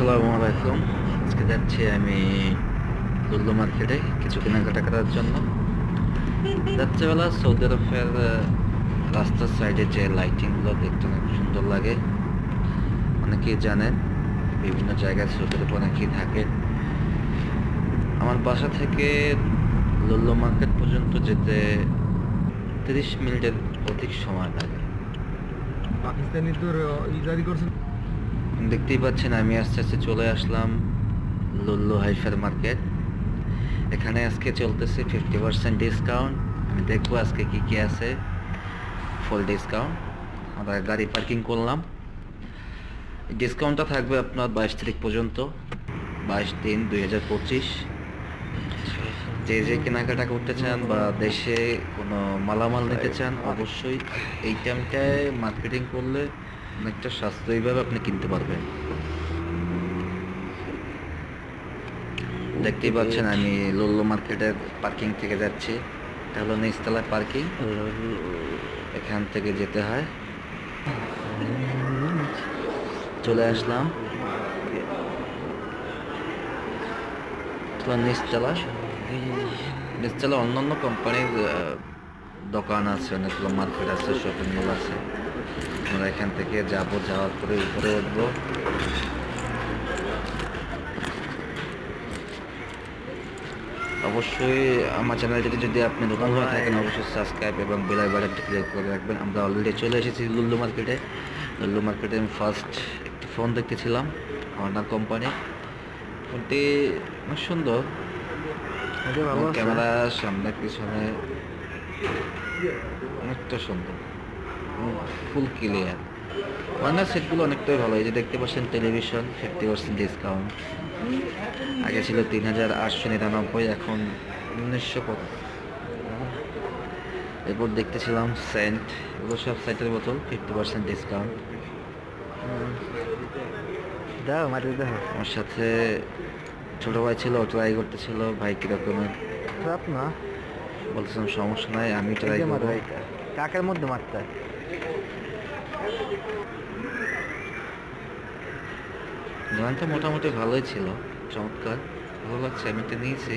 আসসালামু আলাইকুম। আজকে যাচ্ছি আমি লুল্লু মার্কেটে কিছু কেনাকাটা করার জন্য। রাত্রেবেলা সৌদি আরবের রাস্তার সাইডে যে লাইটিংগুলো দেখতে অনেক সুন্দর লাগে। অনেকেই জানেন, বিভিন্ন জায়গায় সৌদি আরবে অনেকেই থাকে। আমার বাসা থেকে লুল্লু মার্কেট পর্যন্ত যেতে 30 মিনিটের অধিক সময় লাগে। পাকিস্তানি তোর জারি করছে। দেখতেই পাচ্ছেন আমি আস্তে আস্তে চলে আসলাম লুল্লু হাইফার মার্কেট। এখানে আজকে চলতেছে 50% ডিসকাউন্ট। আমি দেখবো আজকে কি কি আছে। ফুল ডিসকাউন্ট। আমরা গাড়ি পার্কিং করলাম। ডিসকাউন্টটা থাকবে আপনার 22 তারিখ পর্যন্ত, 22/3/2025। যে যে কেনাকাটা করতে চান বা দেশে কোনো মালামাল নিতে চান, অবশ্যই এই টাইমটায় মার্কেটিং করলে অনেকটা সাশ্রয়ীভাবে আপনি কিনতে পারবেন। দেখতেই পাচ্ছেন আমি লুল্লু মার্কেটের পার্কিং থেকে যাচ্ছি। এটা হলো নিচতলায় পার্কিং, এখান থেকে যেতে হয়। চলে আসলাম নিচতলা। নিচতলা অন্যান্য কোম্পানির দোকান আছে, অনেকগুলো মার্কেট আছে, শপিং মল আছে। আমরা এখান থেকে যাওয়ার পরে উপরে উঠবো। অবশ্যই আমার চ্যানেলটিতে যদি আপনি নতুন হয়ে থাকেন, অবশ্যই সাবস্ক্রাইব এবং বেল বাটনটি ক্লিক করে রাখবেন। আমরা অলরেডি চলে এসেছি লুল্লু মার্কেটে। লুল্লু মার্কেটে আমি ফার্স্ট একটি ফোন দেখতেছিলাম, হন্ডা কোম্পানি। ফোনটি অনেক সুন্দর, ক্যামেরা সামনে পিছনে অনেকটা সুন্দর, ফুল ক্লিয়ার। অন্য সেটগুলো অনেকটাই ভালো। এই যে দেখতে পাচ্ছেন টেলিভিশন 50% ডিসকাউন্ট। আগে ছিল 3899, এখন 1900। এরপর দেখতেছিলাম সেন্ট, এগুলো সব সাইটের বোতল 50% ডিসকাউন্ট। দাও মাটি দাও। আমার সাথে ছোট ভাই ছিল, ট্রাই করতেছিল ভাই কিরকমের। খারাপ না। বলতেছিলাম সমস্যা নাই, আমি ট্রাই করবো। কাকের মধ্যে মারতে হয়। দোকানটা মোটামুটি ভালোই ছিল, চমৎকার, ভালো লাগছে। আমি তো নিয়েছি।